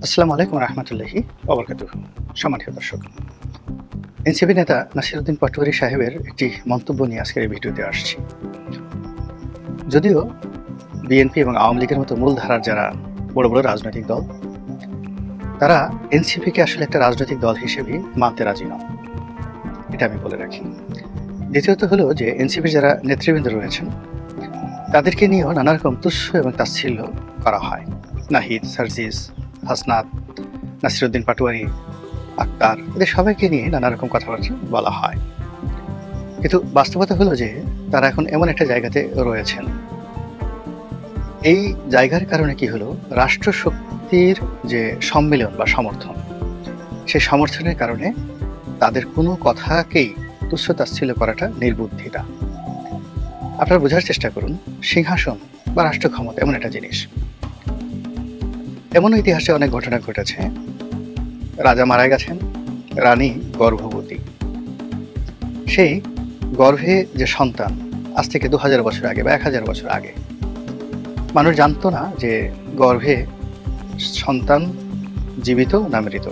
আসসালামু আলাইকুম রহমতুল্লাহি ওবরকাতুহু। সম্মানিত দর্শক, এনসিপি নেতা নাসিরউদ্দিন পাটোয়ারী সাহেবের একটি মন্তব্য নিয়ে আজকের এই ভিডিওতে আসছি। যদিও বিএনপি এবং আওয়ামী লীগের মতো মূলধারার যারা বড় বড় রাজনৈতিক দল, তারা এনসিপিকে আসলে একটা রাজনৈতিক দল হিসেবেই মানতে রাজি নন, এটা আমি বলে রাখি। দ্বিতীয়ত হলো যে এনসিপির যারা নেতৃবৃন্দ রয়েছেন তাদেরকে নিয়েও নানা রকম তুচ্ছ এবং তাচ্ছিল্য করা হয়। নাহিদ, সার্জিস, হাসনাত, নাসিরউদ্দিন পাটোয়ারী, আক্তার, এদের সবাইকে নিয়ে নানা রকম কথাবার্তা বলা হয়। কিন্তু বাস্তবতা হলো যে তারা এখন এমন একটা জায়গাতে রয়েছেন, এই জায়গার কারণে কি হলো, রাষ্ট্রশক্তির যে সম্মিলন বা সমর্থন, সেই সমর্থনের কারণে তাদের কোনো কথাকেই তুচ্ছ তাচ্ছিল্য করাটা নির্বুদ্ধিতা। আপনারা বোঝার চেষ্টা করুন, সিংহাসন বা রাষ্ট্র ক্ষমতা এমন একটা জিনিস, এমন ইতিহাসে অনেক ঘটনা ঘটেছে। রাজা মারা গেছেন, রানী গর্ভবতী, সেই গর্ভে যে সন্তান, আজ থেকে 2000 বছর আগে বা 1000 বছর আগে মানুষ জানতো না যে গর্ভে সন্তান জীবিত না মৃত,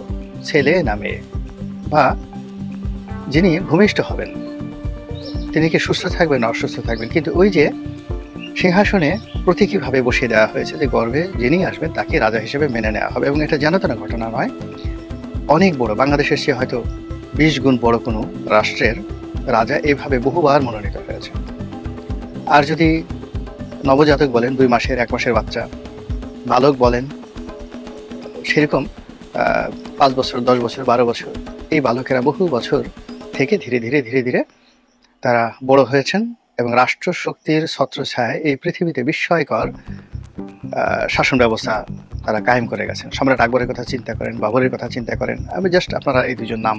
ছেলে না মেয়ে, বা যিনি ভূমিষ্ঠ হবেন তিনি কি সুস্থ থাকবেন না অসুস্থ থাকবেন। কিন্তু ওই যে সিংহাসনে প্রতীকীভাবে বসিয়ে দেওয়া হয়েছে যে গর্ভে যিনি আসবেন তাকে রাজা হিসেবে মেনে নেওয়া হবে, এবং এটা জানাতনা ঘটনা নয়, অনেক বড়, বাংলাদেশের চেয়ে হয়তো 20 গুণ বড় কোনো রাষ্ট্রের রাজা এভাবে বহুবার মনোনীত হয়েছে। আর যদি নবজাতক বলেন, 2 মাসের 1 মাসের বাচ্চা, বালক বলেন, সেরকম 5 বছর, 10 বছর, 12 বছর, এই বালকেরা বহু বছর থেকে ধীরে ধীরে ধীরে ধীরে তারা বড় হয়েছেন এবং রাষ্ট্রশক্তির ছত্রছায়ায় এই পৃথিবীতে বিস্ময়কর শাসন ব্যবস্থা তারা কায়েম করে গেছেন। সম্রাট আকবরের কথা চিন্তা করেন, বাবরের কথা চিন্তা করেন, আমি জাস্ট আপনারা এই দুজন নাম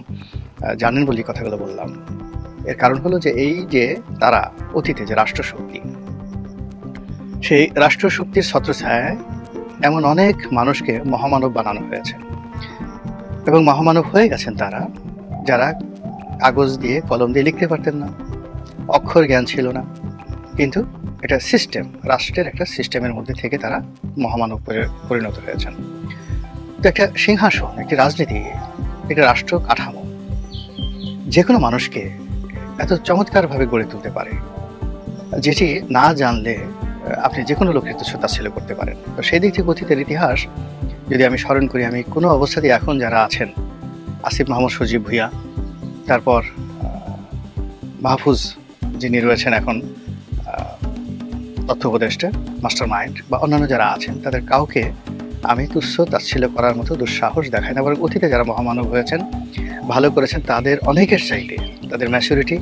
জানেন বলেই কথাগুলো বললাম। এর কারণ হলো যে এই যে তারা অতীতে যে রাষ্ট্রশক্তি, সেই রাষ্ট্রশক্তির ছত্রছায়ায় এমন অনেক মানুষকে মহামানব বানানো হয়েছে, এবং মহামানব হয়ে গেছেন তারা যারা কাগজ দিয়ে কলম দিয়ে লিখতে পারতেন না, অক্ষর জ্ঞান ছিল না, কিন্তু এটা সিস্টেম, রাষ্ট্রের একটা সিস্টেমের মধ্যে থেকে তারা মহামানব পরিণত হয়েছেন। তো একটা সিংহাসন, একটি রাজনীতি, একটা রাষ্ট্র কাঠামো যে কোনো মানুষকে এত চমৎকারভাবে গড়ে তুলতে পারে, যেটি না জানলে আপনি যে কোনো লোকের তুচ্ছ তাচ্ছিল্য করতে পারেন। তো সেই দিক থেকে অতীতের ইতিহাস যদি আমি স্মরণ করি, আমি কোনো অবস্থাতেই এখন যারা আছেন, আসিফ মাহমুদ সজীব ভুঁইয়া, তারপর মাহফুজ যিনি রয়েছেন এখন তথ্য উপদেষ্টা, মাস্টার মাইন্ড, বা অন্যান্য যারা আছেন, তাদের কাউকে আমি তুচ্ছ তাচ্ছিল্য করার মতো দুঃসাহস দেখাই না। বরং অতীতে যারা মহামানব হয়েছেন, ভালো করেছেন, তাদের অনেকের চাইতে তাদের ম্যাচুরিটি,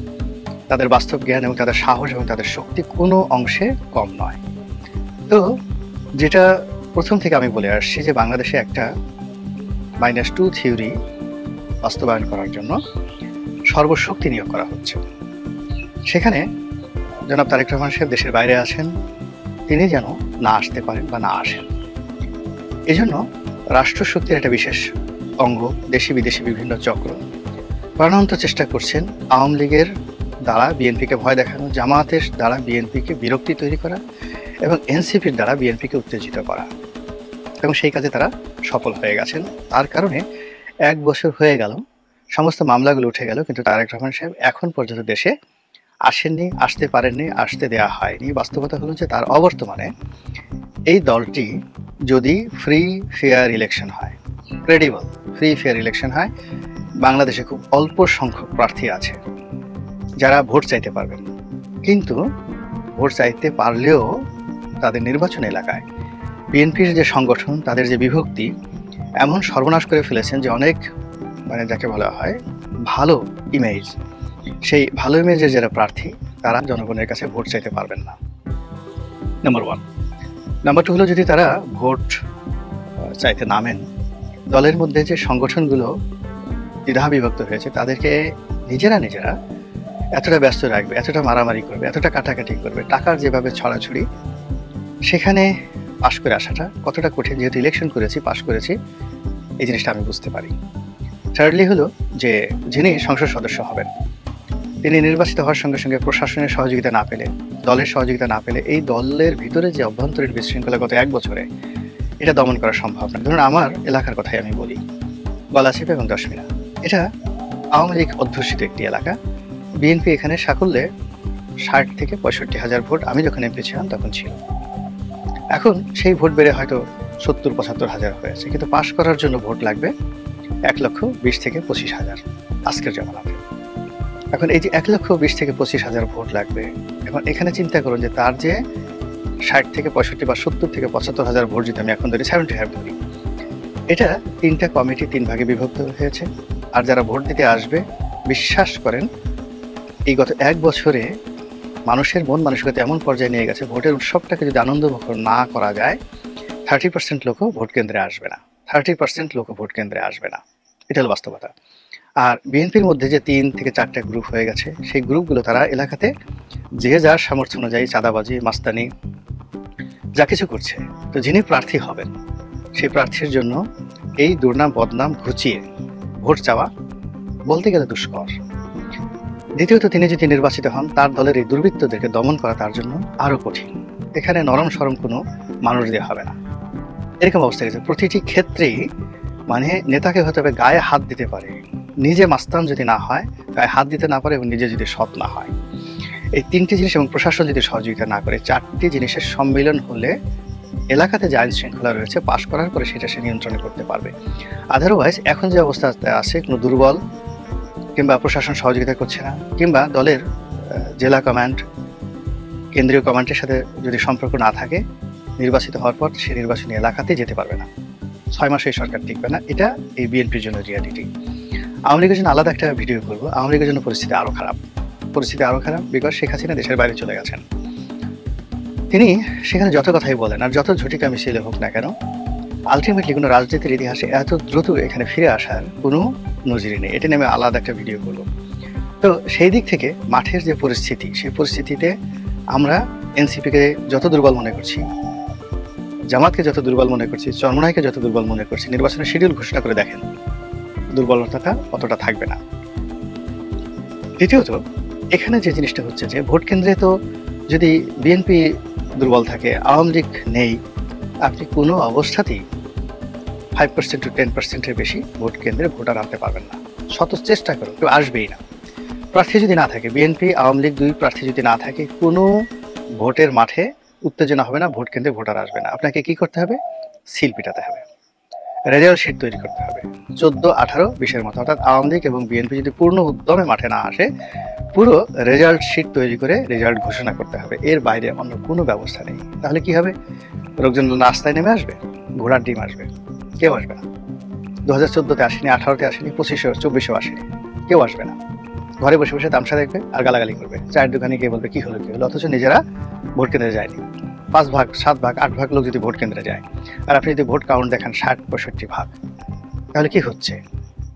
তাদের বাস্তব জ্ঞান এবং তাদের সাহস এবং তাদের শক্তি কোনো অংশে কম নয়। তো যেটা প্রথম থেকে আমি বলে আসছি যে বাংলাদেশে একটা -2 থিওরি বাস্তবায়ন করার জন্য সর্বশক্তি নিয়োগ করা হচ্ছে। সেখানে জনাব তারেক রহমান সাহেব দেশের বাইরে আছেন, তিনি যেন না আসতে পারেন বা না আসেন। এজন্য রাষ্ট্রশক্তির একটা বিশেষ অঙ্গ, দেশি বিদেশি বিভিন্ন চক্র প্রাণান্ত চেষ্টা করছেন আওয়ামী লীগের দ্বারা বিএনপিকে ভয় দেখানো, জামায়াতের দ্বারা বিএনপিকে বিরক্তি তৈরি করা, এবং এনসিপির দ্বারা বিএনপিকে উত্তেজিত করা, এবং সেই কাজে তারা সফল হয়ে গেছেন। তার কারণে 1 বছর হয়ে গেল, সমস্ত মামলাগুলো উঠে গেল, কিন্তু তারেক রহমান সাহেব এখন পর্যন্ত দেশে আসেননি, আসতে পারেননি, আসতে দেওয়া হয়নি। বাস্তবতা হলো যে তার অবর্তমানে এই দলটি যদি ফ্রি ফেয়ার ইলেকশন হয়, ক্রেডিবল ফ্রি ফেয়ার ইলেকশন হয়, বাংলাদেশে খুব অল্প সংখ্যক প্রার্থী আছে যারা ভোট চাইতে পারবেন, কিন্তু ভোট চাইতে পারলেও তাদের নির্বাচন এলাকায় বিএনপির যে সংগঠন, তাদের যে বিভক্তি এমন সর্বনাশ করে ফেলেছেন যে অনেক, যাকে বলা হয় ভালো ইমেজ, সেই ভালো ইমেজের যারা প্রার্থী তারা জনগণের কাছে ভোট চাইতে পারবেন না, নাম্বার 1। নাম্বার 2 হলো, যদি তারা ভোট চাইতে নামেন, দলের মধ্যে যে সংগঠনগুলো দ্বিধা বিভক্ত হয়েছে তাদেরকে নিজেরা এতটা ব্যস্ত রাখবে, এতটা মারামারি করবে, এতটা কাটাকাটি করবে, টাকার যেভাবে ছড়াছড়ি, সেখানে পাশ করে আসাটা কতটা কঠিন। যেহেতু ইলেকশন করেছি, পাশ করেছি, এই জিনিসটা আমি বুঝতে পারি। থার্ডলি হলো যে যিনি সংসদ সদস্য হবেন, তিনি নির্বাচিত হওয়ার সঙ্গে সঙ্গে প্রশাসনের সহযোগিতা না পেলে, দলের সহযোগিতা না পেলে, এই দলের ভিতরে যে অভ্যন্তরীণ বিশৃঙ্খলা গত 1 বছরে এটা দমন করা সম্ভব না। ধরুন আমার এলাকার কথাই আমি বলি, গলাচিপা এবং দশমিনা, এটা আওয়ামী লীগ অধ্যুষিত একটি এলাকা। বিএনপি এখানে সাকল্যে 60 থেকে 65,000 ভোট আমি যখন এমপি ছিলাম তখন ছিল। এখন সেই ভোট বেড়ে হয়তো 70-75,000 হয়েছে, কিন্তু পাশ করার জন্য ভোট লাগবে 1,20,000 থেকে 25,000 আজকের জামানাতে। এখন এই যে 1,20,000 থেকে 25,000 ভোট লাগবে, এখন এখানে চিন্তা করুন যে তার যে 60 থেকে 65 বা 70 থেকে 75,000 ভোট, যদি আমি এখন ধরি 75 ধরি, এটা 3টা কমিটি 3 ভাগে বিভক্ত হয়েছে। আর যারা ভোট দিতে আসবে, বিশ্বাস করেন এই গত 1 বছরে মানুষের মন মানসিকতা এমন পর্যায়ে নিয়ে গেছে, ভোটের উৎসবটাকে যদি আনন্দমুখর না করা যায়, 30% লোকও ভোট কেন্দ্রে আসবে না। 30% লোকও ভোট কেন্দ্রে আসবে না, এটা হলো বাস্তবতা। আর বিএনপির মধ্যে যে 3 থেকে 4টা গ্রুপ হয়ে গেছে, সেই গ্রুপগুলো তারা এলাকাতে যে যার সামর্থ্য অনুযায়ী চাঁদাবাজি, মাস্তানি যা কিছু করছে। তো যিনি প্রার্থী হবেন সেই প্রার্থীর জন্য এই দুর্নাম বদনাম ঘুচিয়ে ভোট চাওয়া বলতে গেলে দুষ্কর। দ্বিতীয়ত, তিনি যদি নির্বাচিত হন, তার দলের এই দুর্বৃত্তদেরকে দমন করা তার জন্য আরো কঠিন। এখানে নরম সরম কোনো মানুষ দিয়ে হবে না, এরকম অবস্থা গেছে। প্রতিটি ক্ষেত্রেই মানে নেতাকে হতে হবে গায়ে হাত দিতে পারে, নিজে মাস্তান যদি না হয়, গায়ে হাত দিতে না পারে এবং নিজে যদি সৎ না হয়, এই 3টি জিনিস এবং প্রশাসন যদি সহযোগিতা না করে, 4টি জিনিসের সম্মিলন হলে এলাকাতে যে আইন শৃঙ্খলা রয়েছে পাশ করার পরে সেটা সে নিয়ন্ত্রণ করতে পারবে। আদারওয়াইজ এখন যে অবস্থাতে আছে, কোনো দুর্বল কিংবা প্রশাসন সহযোগিতা করছে না, কিংবা দলের জেলা কমান্ড, কেন্দ্রীয় কমান্ডের সাথে যদি সম্পর্ক না থাকে, নির্বাচিত হওয়ার পর সে নির্বাচনী এলাকাতে যেতে পারবে না, 6 মাসে সরকার টিকবে না। এটা এই বিএনপির জন্য রিয়ালিটি। আওয়ামী লীগের জন্য আলাদা একটা ভিডিও করবো। আওয়ামী লীগের জন্য পরিস্থিতি আরো খারাপ, বিকজ শেখ হাসিনা দেশের বাইরে চলে গেছেন। তিনি সেখানে যত কথাই বলেন আর যত ঝুটিকা মিছিলে হোক না কেন, আলটিমেটলি কোনো রাজনীতির ইতিহাসে এত দ্রুত এখানে ফিরে আসার কোনো নজির নেই। এটা নিয়ে আমি আলাদা একটা ভিডিও করবো। তো সেই দিক থেকে মাঠের যে পরিস্থিতি, সেই পরিস্থিতিতে আমরা এনসিপিকে যত দুর্বল মনে করছি, জামাতকে যত দুর্বল মনে করছি, চরমোনাইকে যত দুর্বল মনে করছি, নির্বাচনের শিডিউল ঘোষণা করে দেখেন, দুর্বলতাটা অতটা থাকবে না। দ্বিতীয়ত, এখানে যে জিনিসটা হচ্ছে যে ভোট কেন্দ্রে তো যদি বিএনপি দুর্বল থাকে, আওয়ামী লীগ নেই, আপনি কোনো অবস্থাতেই 5% to 10%-এর বেশি ভোট কেন্দ্রে ভোটার আনতে পারবেন না। শত চেষ্টা করুন, কেউ আসবেই না। প্রার্থী যদি না থাকে, বিএনপি আওয়ামী লীগ 2 প্রার্থী যদি না থাকে, কোনো ভোটের মাঠে উত্তেজনা হবে না, ভোট কেন্দ্রে ভোটার আসবে না। আপনাকে কি করতে হবে? সিল পিটাতে হবে, রেজাল্ট শিট তৈরি করতে হবে 14, 18, 20-এর মতো। অর্থাৎ আওয়ামী লীগ এবং বিএনপি যদি পূর্ণ উদ্যমে মাঠে না আসে, পুরো রেজাল্ট শিট তৈরি করে রেজাল্ট ঘোষণা করতে হবে। এর বাইরে অন্য কোনো ব্যবস্থা নেই। তাহলে কি হবে? লোকজন রাস্তায় নেমে আসবে, ঘোড়ার ডিম আসবে, কেউ আসবে না। 2014-তে আসেনি, 18-তে আসেনি, 25-এ 24-এও আসেনি, কেউ আসবে না। ঘরে বসে বসে তামসা দেখবে আর গালাগালি করবে, চায়ের দোকানে গিয়ে বলবে কি হলো, অথচ নিজেরা ভোট কেন্দ্রে যায়নি। 5 ভাগ, 7 ভাগ, 8 ভাগ লোক যদি ভোট কেন্দ্রে যায়, আর আপনি যদি ভোট কাউন্ট দেখেন 60-65 ভাগ, তাহলে কি হচ্ছে?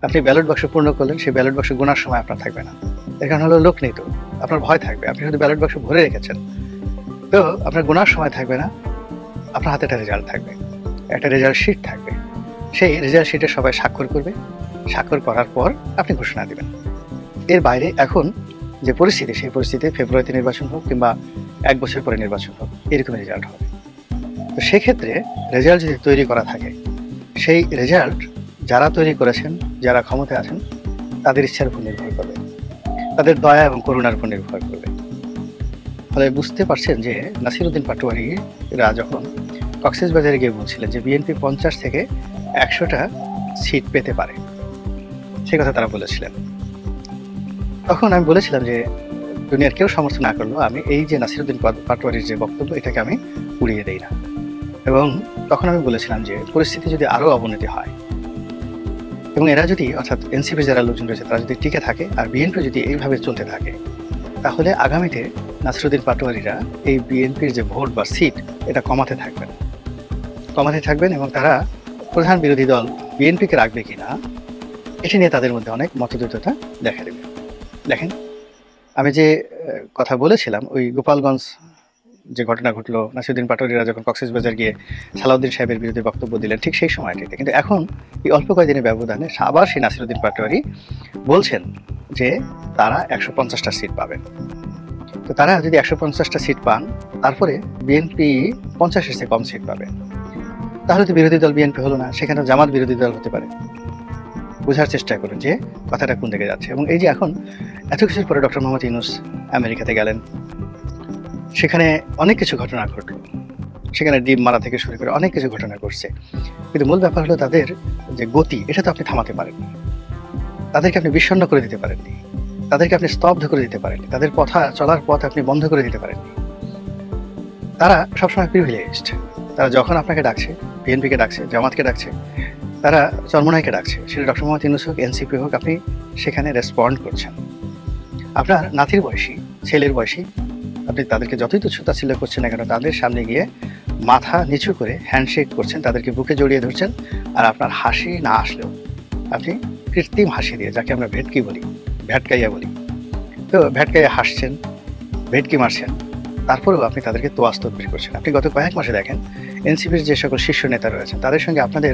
আপনি ব্যালট বাক্স পূর্ণ করলেন, সেই ব্যালট বাক্স গোনার সময় আপনার থাকবে না। এর কারণ হলো লোক নেই, তো আপনার ভয় থাকবে। আপনি হয়তো ব্যালট বাক্স ভরে রেখেছেন, তো আপনার গোনার সময় থাকবে না, আপনার হাতে একটা রেজাল্ট থাকবে, একটা রেজাল্ট শিট থাকবে। সেই রেজাল্ট শিটে সবাই স্বাক্ষর করবে, স্বাক্ষর করার পর আপনি ঘোষণা দেবেন। এর বাইরে এখন যে পরিস্থিতি, সেই পরিস্থিতিতে ফেব্রুয়ারিতে নির্বাচন হোক কিংবা 1 বছর পরে নির্বাচন হোক, এরকম রেজাল্ট হবে। তো সেক্ষেত্রে রেজাল্ট যদি তৈরি করা থাকে, সেই রেজাল্ট যারা তৈরি করেছেন, যারা ক্ষমতায় আছেন, তাদের ইচ্ছার উপর নির্ভর করবে, তাদের দয়া এবং করুণার উপর নির্ভর করবে। ফলে বুঝতে পারছেন যে নাসিরউদ্দিন পাটোয়ারিরা যখন কক্সবাজারে গিয়ে বলছিলেন যে বিএনপি 50 থেকে 100টা সিট পেতে পারে, সে কথা তারা বলেছিলেন। তখন আমি বলেছিলাম যে দুনিয়ার কেউ সমর্থন না করলো, আমি এই যে নাসিরউদ্দিন পাটোয়ারির যে বক্তব্য, এটাকে আমি উড়িয়ে দেই না। এবং তখন আমি বলেছিলাম যে পরিস্থিতি যদি আরও অবনতি হয় এবং এরা যদি, অর্থাৎ এনসিপির যারা লোকজন রয়েছে, তারা যদি টিকে থাকে আর বিএনপি যদি এইভাবে চলতে থাকে, তাহলে আগামীতে নাসিরউদ্দিন পাটোয়ারিরা এই বিএনপির যে ভোট বা সিট, এটা কমাতে থাকবেন এবং তারা প্রধান বিরোধী দল বিএনপিকে রাখবে কিনা, এটি নিয়ে তাদের মধ্যে অনেক মতদ্বৈধতা দেখা দেবে। দেখেন, আমি যে কথা বলেছিলাম, ওই গোপালগঞ্জ যে ঘটনা ঘটলো, নাসিরউদ্দিন পাটোয়ারিরা যখন কক্সবাজার গিয়ে সালাউদ্দিন সাহেবের বিরুদ্ধে বক্তব্য দিলেন, ঠিক সেই সময়টিতে কিন্তু এখন এই অল্প কয়েকদিনের ব্যবধানে আবার সেই নাসিরউদ্দিন পাটোয়ারি বলছেন যে তারা 150টা সিট পাবেন। তো তারা যদি 150টা সিট পান, তারপরে বিএনপি 50-এর চেয়ে কম সিট পাবে। তাহলে তো বিরোধী দল বিএনপি হলো না, সেখানে জামাত বিরোধী দল হতে পারে। বোঝার চেষ্টা করুন যে কথাটা কোন দিকে যাচ্ছে। এবং এই যে এখন এত কিছুর পরে ডক্টর মোহাম্মদ ইউনূস আমেরিকাতে গেলেন, সেখানে অনেক কিছু ঘটনা ঘটলো, সেখানে ডিম মারা থেকে শুরু করে অনেক কিছু ঘটনা ঘটছে, কিন্তু মূল ব্যাপার হলো তাদের যে গতি, এটা তো আপনি থামাতে পারেননি, তাদেরকে আপনি বিষণ্ণ করে দিতে পারেননি, তাদেরকে আপনি স্তব্ধ করে দিতে পারেননি, তাদের পথা চলার পথ আপনি বন্ধ করে দিতে পারেননি। তারা সবসময় প্রিভিলেজড। তারা যখন আপনাকে ডাকছে, বিএনপিকে ডাকছে, জামাতকে ডাকছে, তারা চরমোনাইকে ডাকছে, সেটা ডক্টর মোহাম্মদ ইউনূস হোক, এনসিপি হোক, আপনি সেখানে রেসপন্ড করছেন। আপনার নাতির বয়সী, ছেলের বয়সী, আপনি তাদেরকে যতই তুচ্ছ-তাচ্ছিল্য করছেন না কেন, তাদের সামনে গিয়ে মাথা নিচু করে হ্যান্ডশেক করছেন, তাদেরকে বুকে জড়িয়ে ধরছেন, আর আপনার হাসি না আসলেও আপনি কৃত্রিম হাসি দিয়ে, যাকে আমরা ভেটকি বলি, ভ্যাটকাইয়া বলি, তো ভ্যাটকাইয়া হাসছেন, ভেটকি মারছেন, তারপরেও আপনি তাদেরকে তোয়াজ তদবির করছেন। আপনি গত কয়েক মাসে দেখেন এনসিপির যে সকল শীর্ষ নেতা রয়েছেন, তাদের সঙ্গে আপনাদের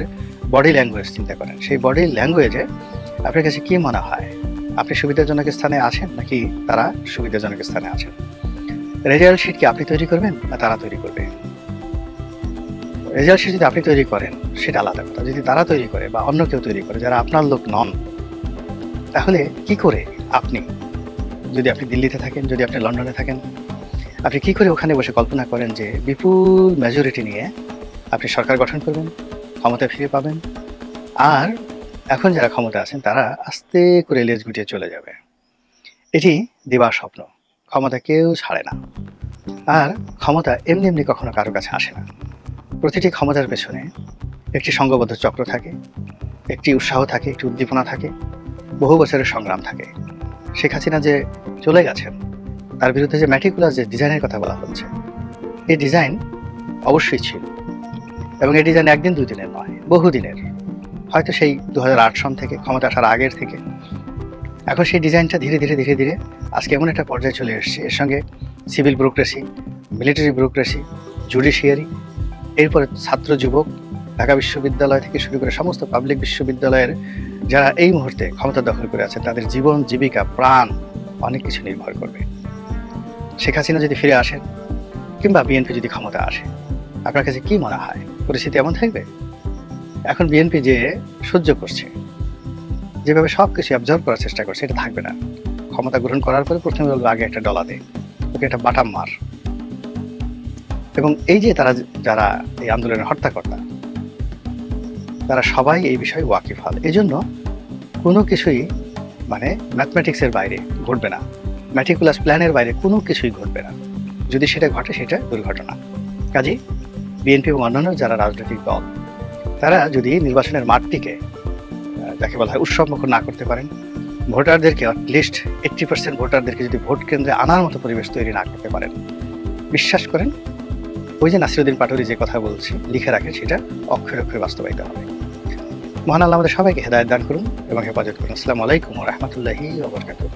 বডি ল্যাঙ্গুয়েজ চিন্তা করেন। সেই বডি ল্যাঙ্গুয়েজে আপনার কাছে কী মনে হয়, আপনি সুবিধাজনক স্থানে আছেন নাকি তারা সুবিধাজনক স্থানে আছেন? রেজাল্ট শিট কি আপনি তৈরি করবেন না তারা তৈরি করবে? রেজাল্ট শিট যদি আপনি তৈরি করেন সেটা আলাদা কথা, যদি তারা তৈরি করে বা অন্য কেউ তৈরি করে যারা আপনার লোক নন, তাহলে কি করে আপনি, যদি আপনি দিল্লিতে থাকেন, যদি আপনি লন্ডনে থাকেন, আপনি কি করে ওখানে বসে কল্পনা করেন যে বিপুল মেজরিটি নিয়ে আপনি সরকার গঠন করবেন, ক্ষমতা ফিরে পাবেন, আর এখন যারা ক্ষমতা আছেন তারা আস্তে করে লেজ গুটিয়ে চলে যাবে? এটি দিবা স্বপ্ন। ক্ষমতা কেউ ছাড়ে না, আর ক্ষমতা এমনি এমনি কখনো কারো কাছে আসে না। প্রতিটি ক্ষমতার পেছনে একটি সংঘবদ্ধ চক্র থাকে, একটি উৎসাহ থাকে, একটি উদ্দীপনা থাকে, বহু বছরের সংগ্রাম থাকে। শেখ হাসিনা যে চলে গেছেন, তার বিরুদ্ধে যে ম্যাটিকুলাস যে ডিজাইনের কথা বলা হচ্ছে, এই ডিজাইন অবশ্যই ছিল, এবং এই ডিজাইন একদিন দুই দিনের নয়, বহুদিনের। হয়তো সেই 2008 সন থেকে, ক্ষমতা আসার আগের থেকে। এখন সেই ডিজাইনটা ধীরে ধীরে ধীরে ধীরে আজকে এমন একটা পর্যায়ে চলে এসেছে, এর সঙ্গে civil bureaucracy, military bureaucracy, judiciary, এরপরে ছাত্র যুবক, ঢাকা বিশ্ববিদ্যালয় থেকে শুরু করে সমস্ত পাবলিক বিশ্ববিদ্যালয়ের যারা এই মুহূর্তে ক্ষমতা দখল করে আছেন, তাদের জীবন, জীবিকা, প্রাণ অনেক কিছু নির্ভর করবে। শেখ হাসিনা যদি ফিরে আসেন কিংবা বিএনপি যদি ক্ষমতা আসে, আপনার কাছে কি মনে হয় পরিস্থিতি এমন থাকবে? এখন বিএনপি যে সহ্য করছে, যেভাবে সব কিছু অবজার্ভ করার চেষ্টা করছে, এটা থাকবে না। ক্ষমতা গ্রহণ করার পরে প্রথমে বলবে আগে একটা ডলা দে, ওকে একটা বাটাম মার। এবং এই যে তারা, যারা এই আন্দোলনের হর্তাকর্তা, তারা সবাই এই বিষয়ে ওয়াকিফাল। এই জন্য কোনো কিছুই মানে ম্যাথমেটিক্সের বাইরে ঘটবে না, ম্যাটিকুলাস প্ল্যানের বাইরে কোনো কিছুই ঘটবে না। যদি সেটা ঘটে সেটা দুর্ঘটনা। কাজেই বিএনপি এবং অন্যান্য যারা রাজনৈতিক দল, তারা যদি নির্বাচনের মাঠটিকে, যাকে বলা হয়, উৎসবমুখর না করতে পারেন, ভোটারদেরকে অ্যাটলিস্ট 80% ভোটারদেরকে যদি ভোট কেন্দ্রে আনার মতো পরিবেশ তৈরি না করতে পারেন, বিশ্বাস করেন ওই যে নাসিরউদ্দিন পাটোয়ারি যে কথা বলছি, লিখে রাখেন, সেটা অক্ষরে অক্ষরে বাস্তবায়িত হবে। মহান আল্লাহ আমাদের সবাইকে হেদায়েত দান করুন এবং হেফাজত করুন। আসসালামু আলাইকুম ওয়া রাহমাতুল্লাহি ওয়া বারাকাতুহু।